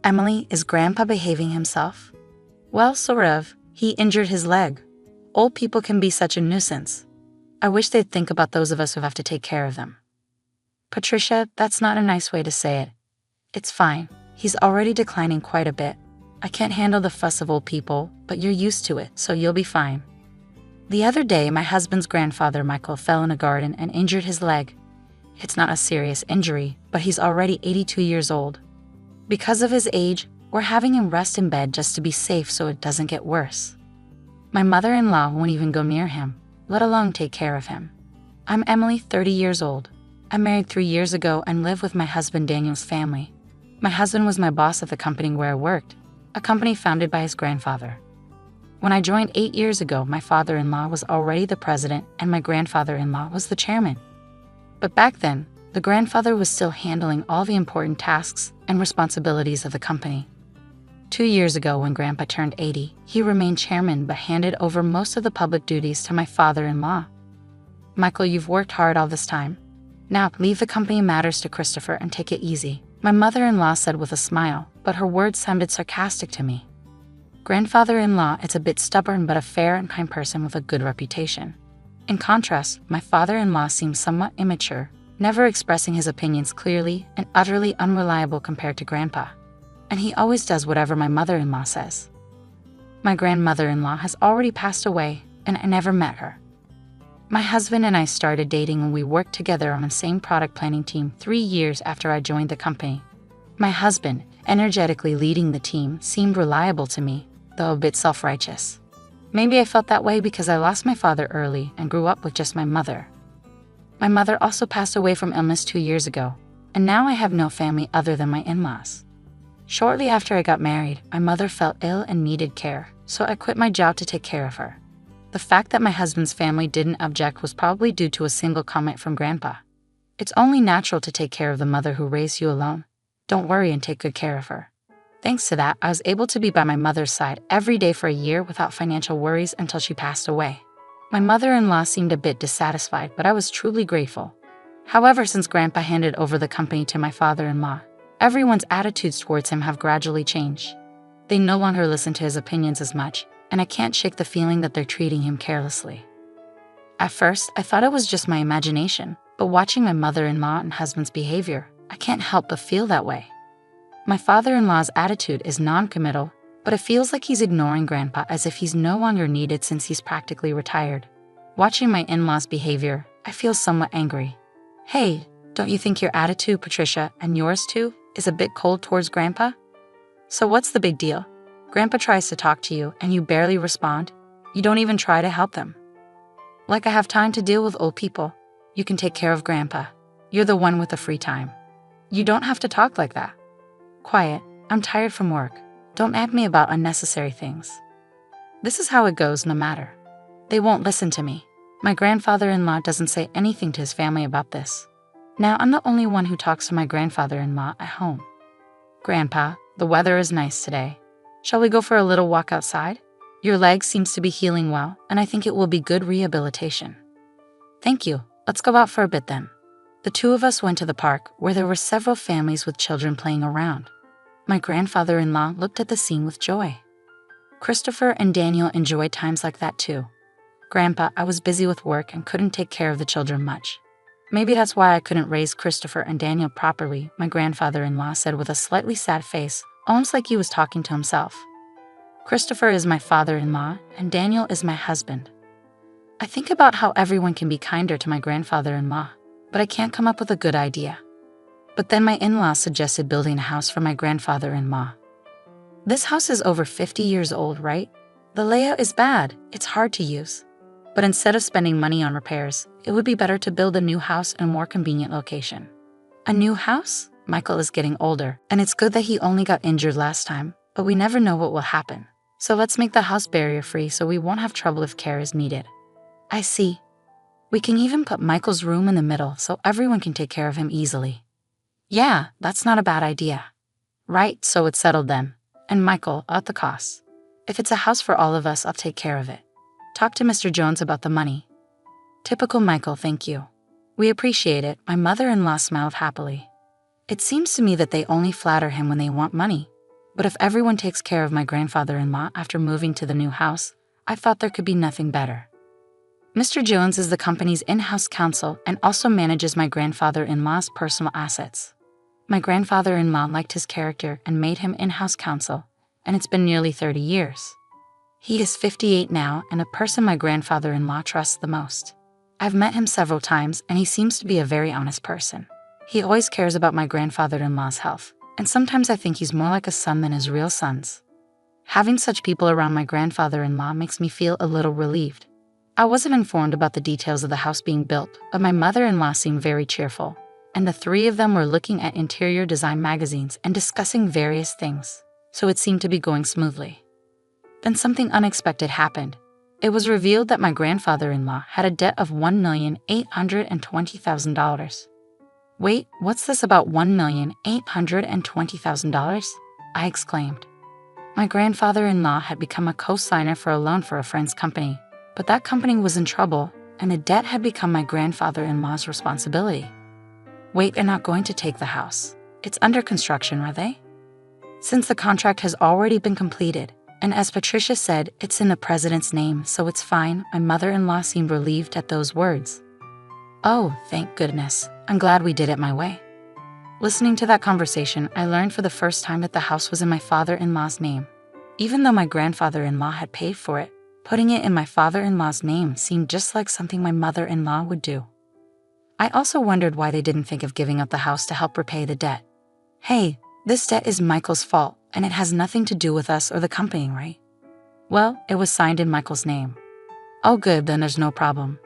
Emily, is Grandpa behaving himself? Well, sort of. He injured his leg. Old people can be such a nuisance. I wish they'd think about those of us who have to take care of them. Patricia, that's not a nice way to say it. It's fine. He's already declining quite a bit. I can't handle the fuss of old people, but you're used to it, so you'll be fine. The other day, my husband's grandfather, Michael, fell in a garden and injured his leg. It's not a serious injury, but he's already 82 years old. Because of his age, we're having him rest in bed just to be safe so it doesn't get worse. My mother-in-law won't even go near him, let alone take care of him. I'm Emily, 30 years old. I married 3 years ago and live with my husband Daniel's family. My husband was my boss at the company where I worked, a company founded by his grandfather. When I joined 8 years ago, my father-in-law was already the president and my grandfather-in-law was the chairman. But back then, the grandfather was still handling all the important tasks and responsibilities of the company. 2 years ago, when Grandpa turned 80, he remained chairman but handed over most of the public duties to my father-in-law. Michael, you've worked hard all this time. Now, leave the company matters to Christopher and take it easy, my mother-in-law said with a smile, but her words sounded sarcastic to me. Grandfather-in-law is a bit stubborn but a fair and kind person with a good reputation. In contrast, my father-in-law seems somewhat immature, never expressing his opinions clearly and utterly unreliable compared to Grandpa. And he always does whatever my mother-in-law says. My grandmother-in-law has already passed away, and I never met her. My husband and I started dating when we worked together on the same product planning team 3 years after I joined the company. My husband, energetically leading the team, seemed reliable to me, though a bit self-righteous. Maybe I felt that way because I lost my father early and grew up with just my mother. My mother also passed away from illness 2 years ago, and now I have no family other than my in-laws. Shortly after I got married, my mother fell ill and needed care, so I quit my job to take care of her. The fact that my husband's family didn't object was probably due to a single comment from Grandpa. It's only natural to take care of the mother who raised you alone. Don't worry and take good care of her. Thanks to that, I was able to be by my mother's side every day for a year without financial worries until she passed away. My mother-in-law seemed a bit dissatisfied, but I was truly grateful. However, since Grandpa handed over the company to my father-in-law, everyone's attitudes towards him have gradually changed. They no longer listen to his opinions as much, and I can't shake the feeling that they're treating him carelessly. At first, I thought it was just my imagination, but watching my mother-in-law and husband's behavior, I can't help but feel that way. My father-in-law's attitude is non-committal, but it feels like he's ignoring Grandpa as if he's no longer needed since he's practically retired. Watching my in-laws' behavior, I feel somewhat angry. Hey, don't you think your attitude, Patricia, and yours too, is a bit cold towards Grandpa? So what's the big deal? Grandpa tries to talk to you and you barely respond. You don't even try to help them. Like I have time to deal with old people. You can take care of Grandpa. You're the one with the free time. You don't have to talk like that. Quiet, I'm tired from work. Don't ask me about unnecessary things. This is how it goes no matter. They won't listen to me. My grandfather-in-law doesn't say anything to his family about this. Now I'm the only one who talks to my grandfather-in-law at home. Grandpa, the weather is nice today. Shall we go for a little walk outside? Your leg seems to be healing well, and I think it will be good rehabilitation. Thank you. Let's go out for a bit then. The two of us went to the park, where there were several families with children playing around. My grandfather-in-law looked at the scene with joy. Christopher and Daniel enjoyed times like that too. Grandpa, I was busy with work and couldn't take care of the children much. Maybe that's why I couldn't raise Christopher and Daniel properly, my grandfather-in-law said with a slightly sad face, almost like he was talking to himself. Christopher is my father-in-law, and Daniel is my husband. I think about how everyone can be kinder to my grandfather-in-law, but I can't come up with a good idea. But then my in-laws suggested building a house for my grandfather-in-law. This house is over 50 years old, right? The layout is bad, it's hard to use. But instead of spending money on repairs, it would be better to build a new house in a more convenient location. A new house? Michael is getting older, and it's good that he only got injured last time, but we never know what will happen. So let's make the house barrier-free so we won't have trouble if care is needed. I see. We can even put Michael's room in the middle so everyone can take care of him easily. Yeah, that's not a bad idea. Right, so it's settled then. And Michael, at the cost. If it's a house for all of us, I'll take care of it. Talk to Mr. Jones about the money. Typical Michael, thank you. We appreciate it, my mother-in-law smiled happily. It seems to me that they only flatter him when they want money. But if everyone takes care of my grandfather-in-law after moving to the new house, I thought there could be nothing better. Mr. Jones is the company's in-house counsel and also manages my grandfather-in-law's personal assets. My grandfather-in-law liked his character and made him in-house counsel, and it's been nearly 30 years. He is 58 now and a person my grandfather-in-law trusts the most. I've met him several times and he seems to be a very honest person. He always cares about my grandfather-in-law's health, and sometimes I think he's more like a son than his real sons. Having such people around my grandfather-in-law makes me feel a little relieved. I wasn't informed about the details of the house being built, but my mother-in-law seemed very cheerful, and the three of them were looking at interior design magazines and discussing various things, so it seemed to be going smoothly. Then something unexpected happened. It was revealed that my grandfather-in-law had a debt of $1,820,000. Wait, what's this about $1,820,000? I exclaimed. My grandfather-in-law had become a co-signer for a loan for a friend's company, but that company was in trouble, and the debt had become my grandfather-in-law's responsibility. Wait, they're not going to take the house. It's under construction, are they? Since the contract has already been completed, and as Patricia said, it's in the president's name, so it's fine, my mother-in-law seemed relieved at those words. Oh, thank goodness. I'm glad we did it my way. Listening to that conversation, I learned for the first time that the house was in my father-in-law's name. Even though my grandfather-in-law had paid for it, putting it in my father-in-law's name seemed just like something my mother-in-law would do. I also wondered why they didn't think of giving up the house to help repay the debt. Hey, this debt is Michael's fault, and it has nothing to do with us or the company, right? Well, it was signed in Michael's name. Oh good, then there's no problem.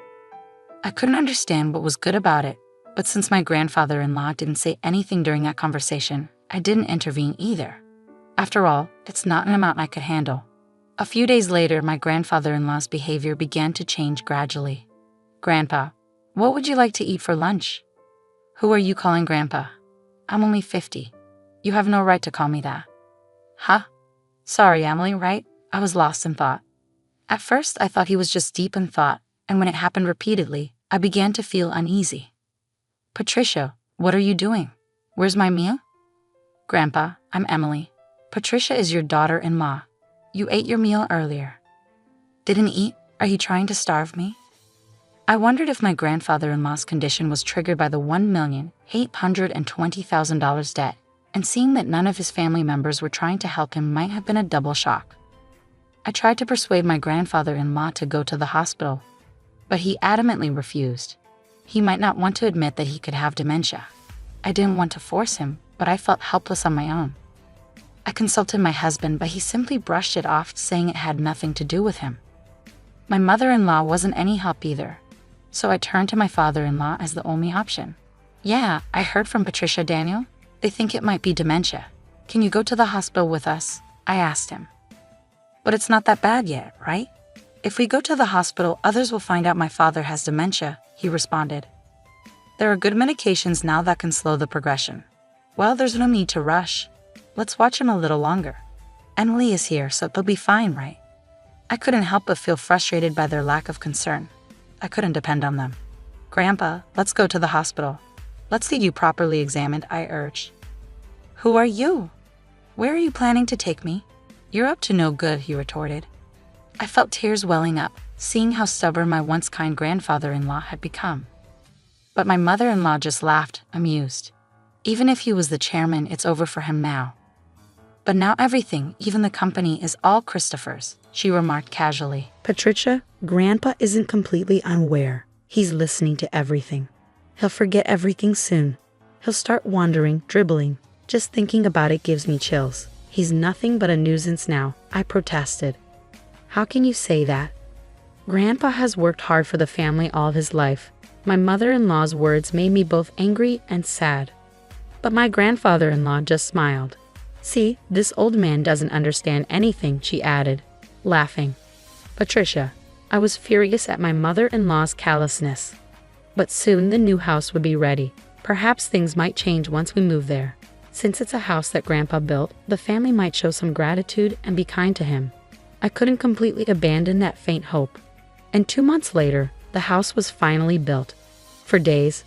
I couldn't understand what was good about it, but since my grandfather-in-law didn't say anything during that conversation, I didn't intervene either. After all, it's not an amount I could handle. A few days later, my grandfather-in-law's behavior began to change gradually. Grandpa, what would you like to eat for lunch? Who are you calling Grandpa? I'm only 50. You have no right to call me that. Huh? Sorry, Emily, right? I was lost in thought. At first, I thought he was just deep in thought, and when it happened repeatedly, I began to feel uneasy. Patricia, what are you doing? Where's my meal? Grandpa, I'm Emily. Patricia is your daughter-in-law. You ate your meal earlier. Didn't eat? Are you trying to starve me? I wondered if my grandfather-in-law's condition was triggered by the $1,820,000 debt, and seeing that none of his family members were trying to help him might have been a double shock. I tried to persuade my grandfather-in-law to go to the hospital, but he adamantly refused. He might not want to admit that he could have dementia. I didn't want to force him, but I felt helpless on my own. I consulted my husband, but he simply brushed it off, saying it had nothing to do with him. My mother-in-law wasn't any help either, so I turned to my father-in-law as the only option. Yeah, I heard from Patricia, Daniel. They think it might be dementia. Can you go to the hospital with us? I asked him. But it's not that bad yet, right? If we go to the hospital, others will find out my father has dementia, he responded. There are good medications now that can slow the progression. Well, there's no need to rush. Let's watch him a little longer. Emily is here, so they'll be fine, right? I couldn't help but feel frustrated by their lack of concern. I couldn't depend on them. Grandpa, let's go to the hospital. Let's see you properly examined, I urged. Who are you? Where are you planning to take me? You're up to no good, he retorted. I felt tears welling up, seeing how stubborn my once kind grandfather-in-law had become. But my mother-in-law just laughed, amused. Even if he was the chairman, it's over for him now. But now everything, even the company, is all Christopher's, she remarked casually. Patricia, Grandpa isn't completely unaware. He's listening to everything. He'll forget everything soon. He'll start wandering, dribbling. Just thinking about it gives me chills. He's nothing but a nuisance now, I protested. How can you say that? Grandpa has worked hard for the family all of his life. My mother-in-law's words made me both angry and sad. But my grandfather-in-law just smiled. See, this old man doesn't understand anything, she added, laughing. Patricia, I was furious at my mother-in-law's callousness. But soon the new house would be ready. Perhaps things might change once we move there. Since it's a house that Grandpa built, the family might show some gratitude and be kind to him. I couldn't completely abandon that faint hope. And 2 months later, the house was finally built. For days,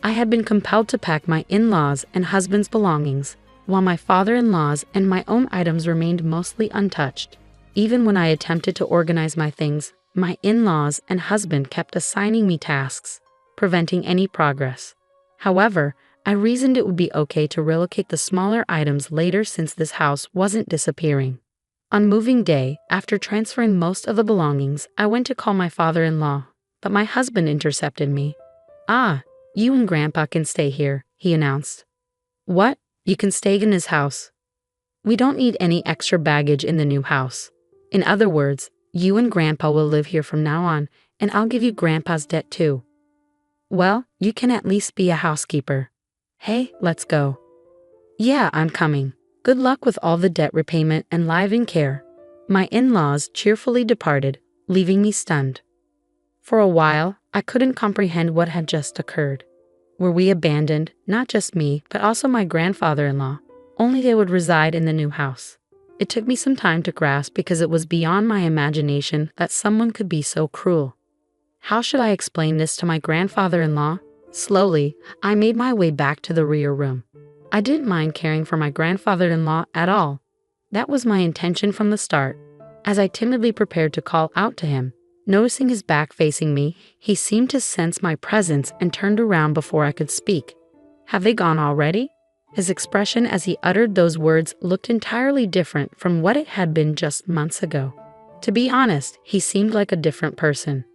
I had been compelled to pack my in-laws' and husband's belongings, while my father-in-law's and my own items remained mostly untouched. Even when I attempted to organize my things, my in-laws and husband kept assigning me tasks, preventing any progress. However, I reasoned it would be okay to relocate the smaller items later since this house wasn't disappearing. On moving day, after transferring most of the belongings, I went to call my father-in-law, but my husband intercepted me. "Ah, you and Grandpa can stay here," he announced. "What? You can stay in his house? We don't need any extra baggage in the new house. In other words, you and Grandpa will live here from now on, and I'll give you Grandpa's debt too." "Well, you can at least be a housekeeper. Hey, let's go." "Yeah, I'm coming. Good luck with all the debt repayment and live-in care." My in-laws cheerfully departed, leaving me stunned. For a while, I couldn't comprehend what had just occurred. Were we abandoned, not just me, but also my grandfather-in-law, only they would reside in the new house? It took me some time to grasp because it was beyond my imagination that someone could be so cruel. How should I explain this to my grandfather-in-law? Slowly, I made my way back to the rear room. I didn't mind caring for my grandfather-in-law at all. That was my intention from the start. As I timidly prepared to call out to him, noticing his back facing me, he seemed to sense my presence and turned around before I could speak. "Have they gone already?" His expression as he uttered those words looked entirely different from what it had been just months ago. To be honest, he seemed like a different person.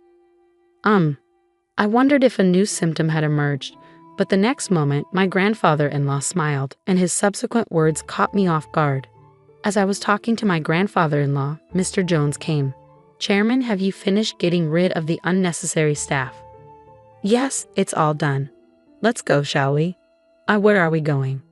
I wondered if a new symptom had emerged, but the next moment my grandfather-in-law smiled, and his subsequent words caught me off guard. As I was talking to my grandfather-in-law, Mr. Jones came. "Chairman, have you finished getting rid of the unnecessary staff?" "Yes, it's all done. Let's go, shall we?" Where are we going?"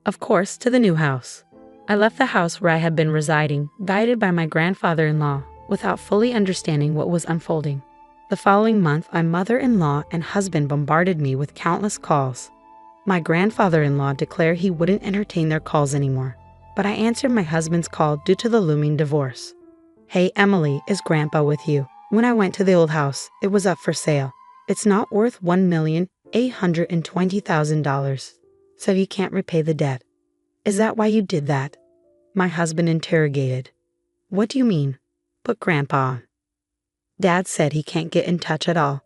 "Of course, to the new house." I left the house where I had been residing, guided by my grandfather-in-law, without fully understanding what was unfolding. The following month, my mother-in-law and husband bombarded me with countless calls. My grandfather-in-law declared he wouldn't entertain their calls anymore, but I answered my husband's call due to the looming divorce. "Hey, Emily, is Grandpa with you? When I went to the old house, it was up for sale. It's not worth $1,820,000, so you can't repay the debt." "Is that why you did that?" my husband interrogated. "What do you mean?" "Put Grandpa on. Dad said he can't get in touch at all.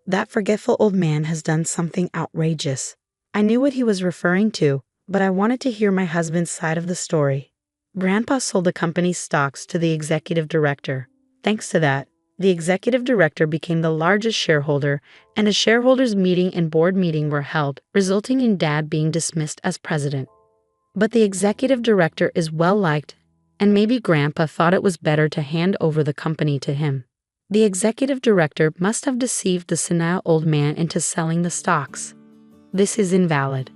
That forgetful old man has done something outrageous." I knew what he was referring to, but I wanted to hear my husband's side of the story. Grandpa sold the company's stocks to the executive director. Thanks to that, the executive director became the largest shareholder, and a shareholders' meeting and board meeting were held, resulting in Dad being dismissed as president. But the executive director is well liked, and maybe Grandpa thought it was better to hand over the company to him. The executive director must have deceived the senile old man into selling the stocks. This is invalid.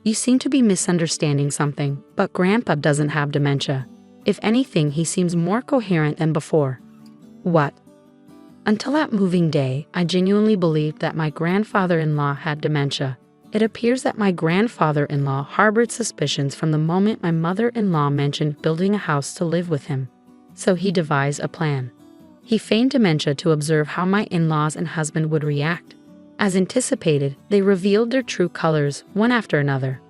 You seem to be misunderstanding something, but Grandpa doesn't have dementia. If anything, he seems more coherent than before. What? Until that moving day, I genuinely believed that my grandfather-in-law had dementia. It appears that my grandfather-in-law harbored suspicions from the moment my mother-in-law mentioned building a house to live with him. So he devised a plan. He feigned dementia to observe how my in-laws and husband would react. As anticipated, they revealed their true colors one after another.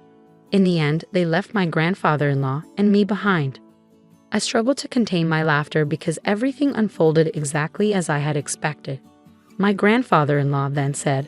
In the end, they left my grandfather-in-law and me behind. I struggled to contain my laughter because everything unfolded exactly as I had expected. My grandfather-in-law then said,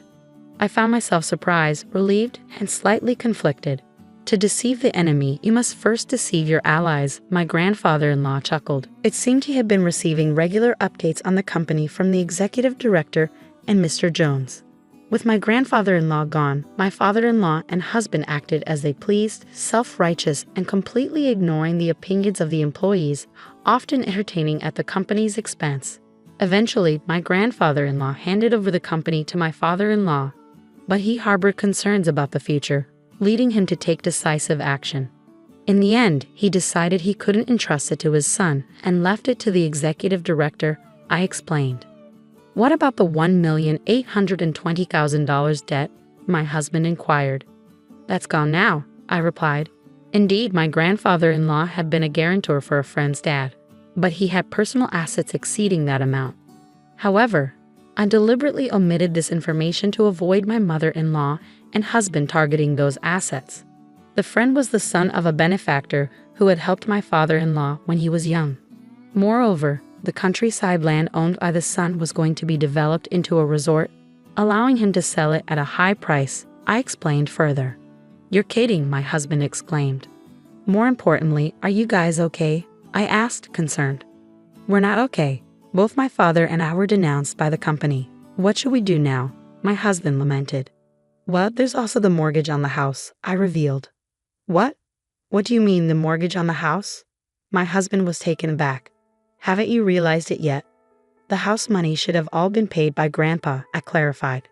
I found myself surprised, relieved, and slightly conflicted. To deceive the enemy, you must first deceive your allies, my grandfather-in-law chuckled. It seemed he had been receiving regular updates on the company from the executive director and Mr. Jones. With my grandfather-in-law gone, my father-in-law and husband acted as they pleased, self-righteous, and completely ignoring the opinions of the employees, often entertaining at the company's expense. Eventually, my grandfather-in-law handed over the company to my father-in-law, but he harbored concerns about the future, leading him to take decisive action. In the end, he decided he couldn't entrust it to his son and left it to the executive director. I explained. What about the $1,820,000 debt? My husband inquired. That's gone now, I replied. Indeed, my grandfather-in-law had been a guarantor for a friend's dad, but he had personal assets exceeding that amount. However, I deliberately omitted this information to avoid my mother-in-law and husband targeting those assets. The friend was the son of a benefactor who had helped my father-in-law when he was young. Moreover, the countryside land owned by the son was going to be developed into a resort, allowing him to sell it at a high price. I explained further. "You're kidding," my husband exclaimed. "More importantly, are you guys okay?" I asked, concerned. "We're not okay. Both my father and I were denounced by the company. What should we do now?" my husband lamented. "Well, there's also the mortgage on the house," I revealed. "What? What do you mean, the mortgage on the house?" My husband was taken aback. "Haven't you realized it yet? The house money should have all been paid by Grandpa," I clarified.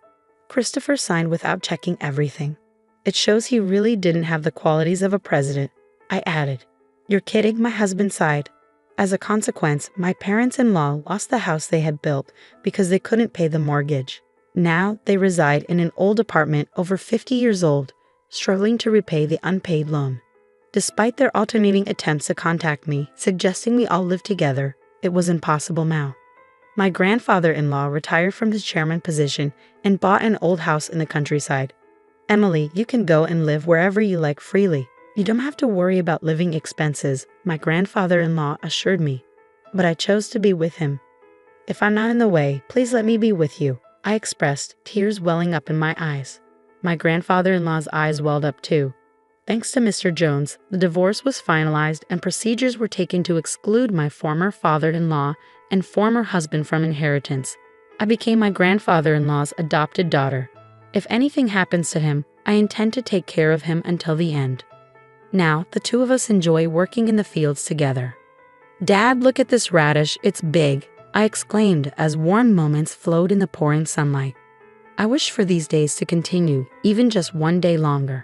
Christopher signed without checking everything. "It shows he really didn't have the qualities of a president," I added. "You're kidding," my husband sighed. "As a consequence, my parents-in-law lost the house they had built because they couldn't pay the mortgage. Now they reside in an old apartment over 50 years old, struggling to repay the unpaid loan. Despite their alternating attempts to contact me, suggesting we all live together, it was impossible now. My grandfather-in-law retired from his chairman position and bought an old house in the countryside. Emily, you can go and live wherever you like freely. You don't have to worry about living expenses," my grandfather-in-law assured me. But I chose to be with him. "If I'm not in the way, please let me be with you," I expressed, tears welling up in my eyes. My grandfather-in-law's eyes welled up too. Thanks to Mr. Jones, the divorce was finalized and procedures were taken to exclude my former father-in-law and former husband from inheritance. I became my grandfather-in-law's adopted daughter. If anything happens to him, I intend to take care of him until the end. Now, the two of us enjoy working in the fields together. "Dad, look at this radish, it's big," I exclaimed as warm moments flowed in the pouring sunlight. I wish for these days to continue, even just one day longer.